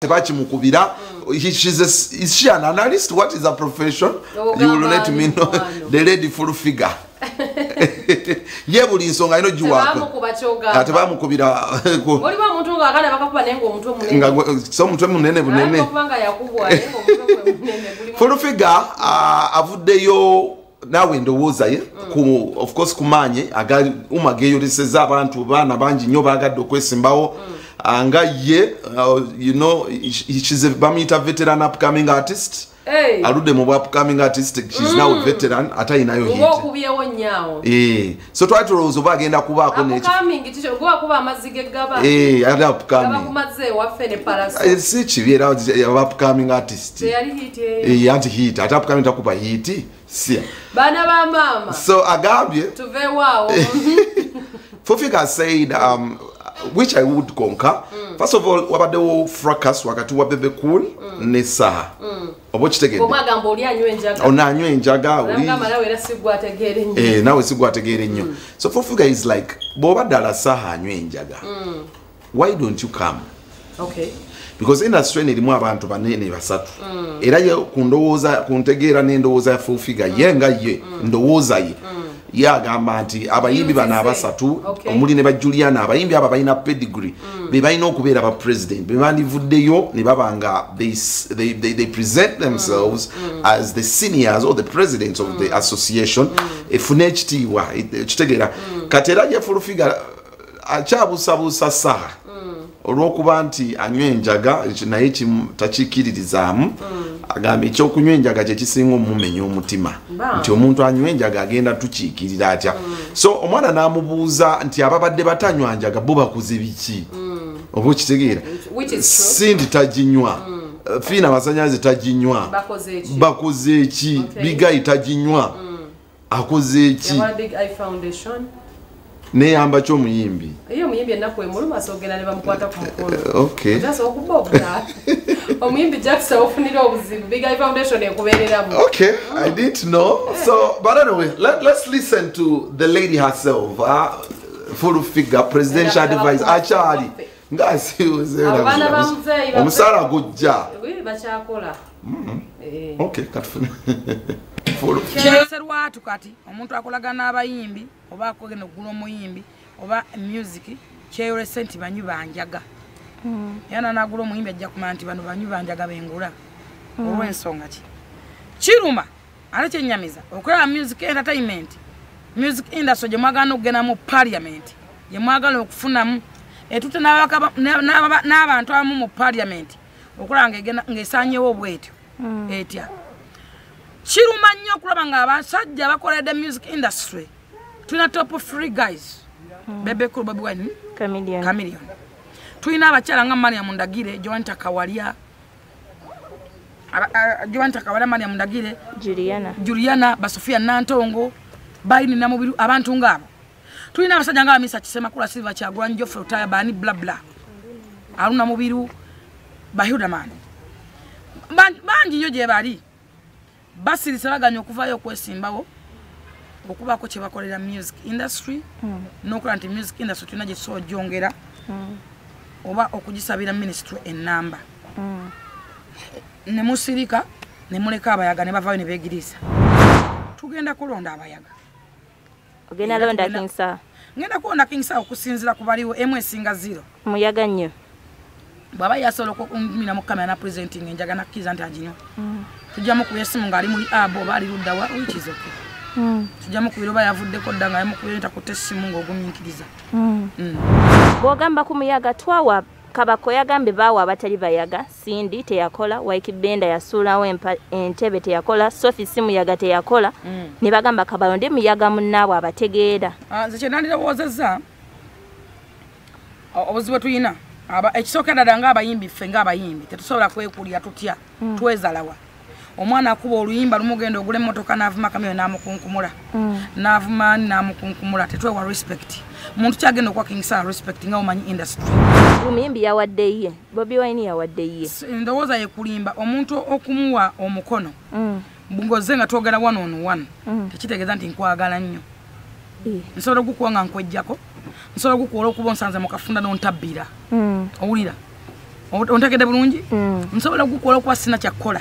Is she an analyst? What is her profession? You will let me know. The lady full figure. Yebuli nsonga ino juwako. Atabamu kubira. Oliba muntu nga akana bakakuba nengo omuntu omunene. Nga so muntu omunene bunene. Kubanga yakubwa nengo omuntu omunene. Full figure avuddeyo nawe ndowooza ye of course kumanye agali umageyoliseza abantu bana bangi nnyo bagadde okwesimbawo anga ye you know she's a bamita veteran upcoming artist. Hey. Alude mu upcoming artist, she's now a veteran atainayo hit. Ngokubiyewo nnyawo. So try to rozo bagenda kubako ne. Upcoming ticho gwa kuba amazige gaba. Ada upcoming. Gaba kumaze waffe ne paraso. Si chibiera upcoming artist. Yali hit. Anti hit, ata upcoming takuba hit. Si. Bana ba mama. So agambye. Tuve wao. Fofika said which I would concur. First of all, wabade fracas wakati wa Bebe Cool ne Saha. Obo kitegedde. Omagamba oli anywa enjaga. Ona anywa enjaga oli. Ngamba nawe era sigwa ategeere nnyo. Nawe sigwa ategeere nnyo. So Fofika is like boba dala Saha anywa enjaga. Why don't you come? Okay. Because industry erimu abantu banene basatu. Era ye kundowooza kuntegeera n'endowooza ya Fofika yenga ye ndowooza ye. Yagamba nti abayimbi bana abasatu omuli ne ba Juliana abayimbi aba balina pedigree be balina okubeera ba president be bandivuddeyo ne babanga they present themselves as the seniors or the presidents of the association efune ekitiibwa kitegeera katera ye full figure akyabusabusa Saha olwokuba nti anywa enjaga naye takiikiririzaamu agamba ekyokunywa enjaga kye kisinga omumenya omutima nti omuntu anywa enjaga agenda tukiikirira atya so omwana n'amubuuza nti ababadde batanywa njaga bo bakuze biki oba okitegeera sindi taginywa fiina masanyazi taginywa bakoze eki bigayi taginywa akoze eki neyamba ky'omuyimbi iyo muyimbi ennaku emuluma asogera ne bamukwata ku mukono okay just okubobula omuyimbi Jackson ofunira obuzibu Big Eye Foundation ekubeereramu okay I didn't know so but anyway let's listen to the lady herself full figure presidential advisor achali ngasi abana bamuzeyi omusala gujja bachaakola okay katufuna Kyeserwa tukati omuntu akolagana abayimbi oba akogenda okugula omuyimbi oba music kyeyole senti banyu banjaga yana nagula omuyimbi ajja kumanya nti bano banyu banjaga bengula olw'ensonga ki kiruma ate kyennyamiza okulaba music entertainment music industry gye mwagala okugenda mu parliament gye mwagala okufunamu etute n'abantu abamu mu parliament okulaba ng'esaanyewo obwetyo etya kiruma nnyo okulaba nga abasajja bakoledde music industry tulina top free guys Bebe Cool Bobi Wine Chameleon tulina abakyala nga Mariam Ndagire Joanta Kawalya Mariam Ndagire Juliana Basofia Nantongo Baini na mubiru abantu ngabo tulina abasajja nga Misa Kisemakula Silva Kyagulanyi Geoffrey Utaya Bani bla bla aluna mubiru Bahuda man bangi nnyo gye bali basirisa baganya okuvayo okwesimbawo okubako kye bakolera music industry n'okola nti music industry tulina gye tusoojongera oba okugisabira ministry ennamba ne musirika ne muleka abayaga ne bavayo ne beegiriisa tugenda kulonda abayaga ogenda londa King Sir ngenda kulonda King Sir okusinzira ku baliwo emu esinga 0 muyaga nnyo baba yasobola okumina mu kamera na presenting enjaga nakkiza nti aginywa tujamu ku yesimu ngali muli abo bali luddawa which is okay tujamu ku biroba yavuddeko ddanga yamu kuyita ku tesimu ng'ogumiikiriza bw'ogamba ku muyaga twawa kabako yagambe baawa abatali bayaga Sindi teyakola Waikibenda yasuulawo entebe teyakola Sophie si muyaga teyakola ne bagamba kabalonde muyaga munnaabwe abategeera nze kye nandirowoozezza obuzibu tuyina ekisookera ddala ng'abayimbi ffe ng'abayimbi tetusobola kwekulya tutya twezalawa omwana akuba oluyimba lumugenda ogula emmotoka n'avuma kamyo n'amukunkumula n'avumaani n'amukunkumula tetwewa respect muntu kyagenda okuwa King Sir respect nga omanyi industry omuyimbi yawadde ye Bobi Wine yawadde ye ndowooza ye kulimba omuntu okumuwa omukono ngoze nga twogera one on one tekitegeeza nti nkwagala nnyo nsobola okukuwa nga nkwejjako nsobola okukuwola okuba onsanze mu kafunda n'ontabbira owulira ontegede bulungi nsobola okukola kwa sina kyakola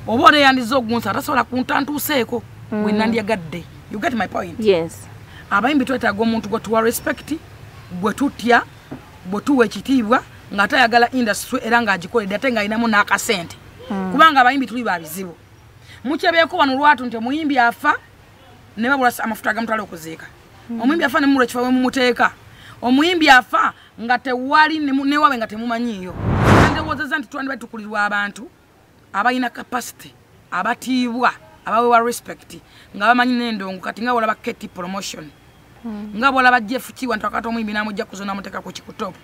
oba ore yandizo ogunsa atasobola kuntantuseeko wenandyagadde. You get my point? Yes. Abayimbi twetaaga omuntu gwe tuwa respect, gwe tutya, gwe tuwa ekitiibwa nga tayagala industry era ng'agikoledde ate ng'alinamu n'akasente. Kubanga abayimbi tuli ba bizibu. Mukyebeeko wano lwatu nti omuyimbi afa ne babula amafuta agamutwala okuziika. Omuyimbi afa ne mumulwa ekifo we mumuteeka. Omuyimbi afa nga tewali ne wawe nga temumanyiiyo. Ndowooza nti twandibadde tukulirwa abantu abalina capacity, abatiibwa, abawewa respect, nga bamanyi n'endongo kati nga bolaba Keti promotion. Nga bolaba Jeff Kiwa ntakata omuyimbi n'amujja kuzona muteeka ku kikutopu.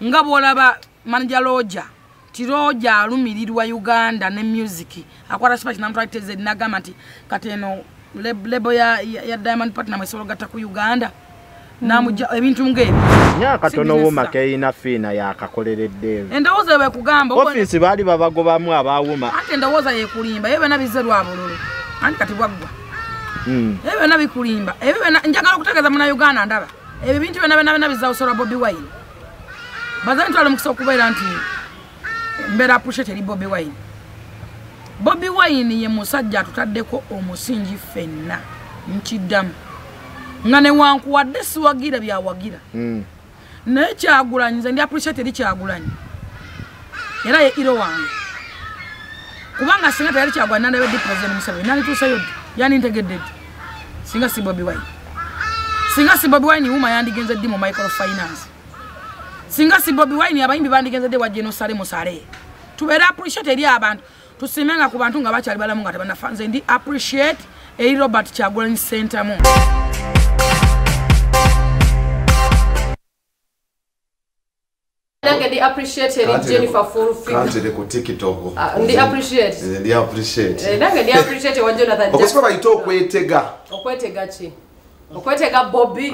Nga bolaba manager Roja, Tiroja alumirirwa Uganda ne music. Akwara respect namutwala TZ n'agamba nti kati eno lebo ya Diamond Partner mwesolo gata ku Uganda. Namujja ebintu ngebe. Nyaka tono wo makeina fina yakakoleredde. Endowooza we kugamba office bali babagobamu abawuma. Ate endowooza yekulimba yebe nabizeru abululu. Andi kati bwagwa. Ebe nabikulimba. Ebe njagala okutegeeza muna Uganda ndaba. Ebe bintu bena bizza osola Bobi Wine. Bazantu twale mukisa okubeera nti mbera appreciate eri Bobi Wine. Bobi Wine ye musajja tutaddeko omusingi fenna nkiddamu. Ngane wanku wadde siwagira byawagira. Naye Kyagulanyi nze ndi appreciate eri Kyagulanyi. Era ye iro wange. Kubanga singa tayali Kyagulanyi nandebe di president Museveni nani tusayo yani ntegedde. Singa si Bobi Wine. Singa si Bobi Wine uma yandigenze di mu microfinance. Singa si Bobi Wine abayimbi bandigenze de wa Jerusalem sare. Tubera appreciate eri abantu. Tusimenga ku bantu nga bakyali balamu nga tebanafanze ndi appreciate eri Robert Kyagulanyi Center mu. Ndi appreciate Jennifer Fulfi. Kanjere ku TikTok. Ndi appreciate. Ndi appreciate. Nange ndi appreciate wa Jonathan. Okospa bayito okwetega. Okwetega ki? Okwetega Bobi.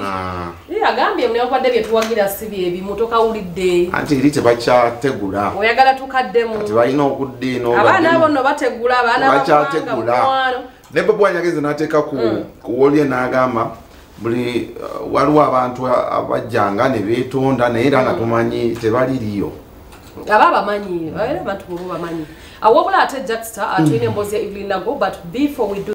Agambye mne okwadde bye tuwagira sibi ebimutoka ulidde. Anti eri tebakyategula. Oyagala tukaddemu. Ati balina okuddiino. Abaana abo no bategula abaana bakyategula. Ne Bobi Wine yageze n'ateeka ku wolye n'agamba buli waliwo abantu abajjanga ne beetonda naye era nga tumanyi tebaliriyo. Abamanyi, abantu bo bamanyi. Awobula ate Jackster atwine emboozi ya Evelyn Nago, but before we do